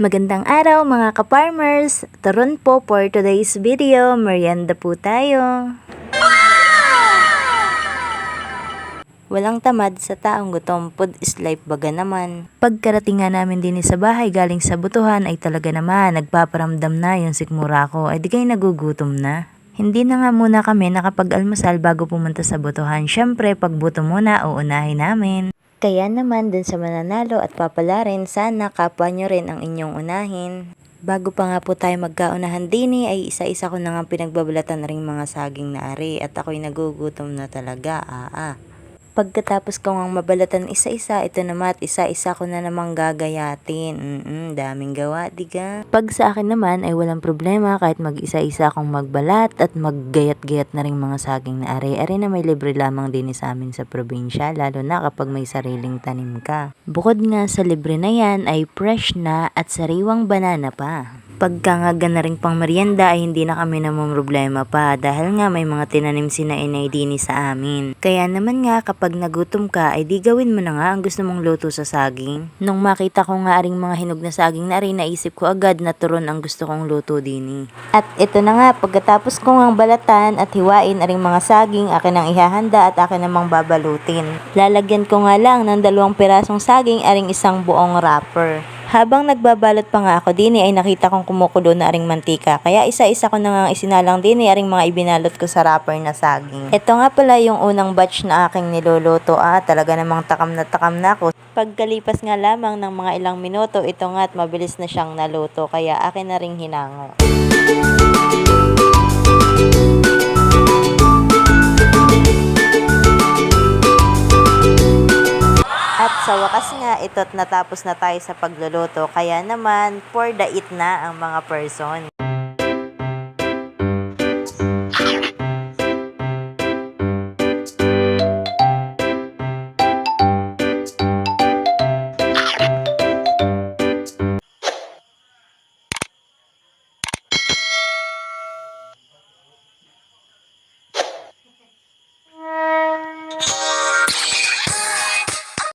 Magandang araw mga ka-farmers! Turon po for today's video, merienda po tayo. Walang tamad sa taong gutom, food is life baga naman. Pagkarating nga namin din sa bahay galing sa butuhan ay talaga naman nagpaparamdam na yung sikmura ko ay di kayo nagugutom na. Hindi na nga muna kami nakapag-almusal bago pumunta sa butuhan. Syempre pagbuto muna uunahin namin. Kaya naman dun sa mananalo at papala rin, sana kapwa nyo rin ang inyong unahin. Bago pa nga po tayo magkaunahan din ay isa-isa ko na nga pinagbabalatan na ring mga saging na ari at ako'y nagugutom na talaga. Pagkatapos ko ngang mabalatan isa-isa, ito naman at isa-isa ko na namang gagayatin. Daming gawa, diga? Pag sa akin naman ay walang problema kahit mag-isa-isa akong magbalat at maggayat-gayat na ring mga saging na ari-ari na may libre lamang din sa amin sa probinsya, lalo na kapag may sariling tanim ka. Bukod nga sa libre na yan ay fresh na at sariwang banana pa. Pagka nga ring pang merienda ay hindi na kami namumroblema pa dahil nga may mga tinanim si na inay dini sa amin. Kaya naman nga kapag nagutom ka ay di gawin mo na nga ang gusto mong luto sa saging. Nung makita ko nga aring mga hinog na saging na rin, naisip ko agad na turon ang gusto kong luto dini. At ito na nga, pagkatapos ko ngang balatan at hiwain aring mga saging, akin ang ihahanda at akin namang babalutin. Lalagyan ko nga lang ng 2 pirasong saging aring isang buong wrapper. Habang nagbabalot pa nga ako din ay nakita kong kumukulo na aring mantika. Kaya isa-isa ko na nga isinalang din aring mga ibinalot ko sa wrapper na saging. Ito nga pala yung unang batch na aking niluluto. Talaga namang takam na ako. Pagkalipas nga lamang ng mga ilang minuto, ito nga at mabilis na siyang naluto. Kaya akin na ring hinango. At sa wakas nga, ito't natapos na tayo sa pagluluto. Kaya naman, for the eat na ang mga person.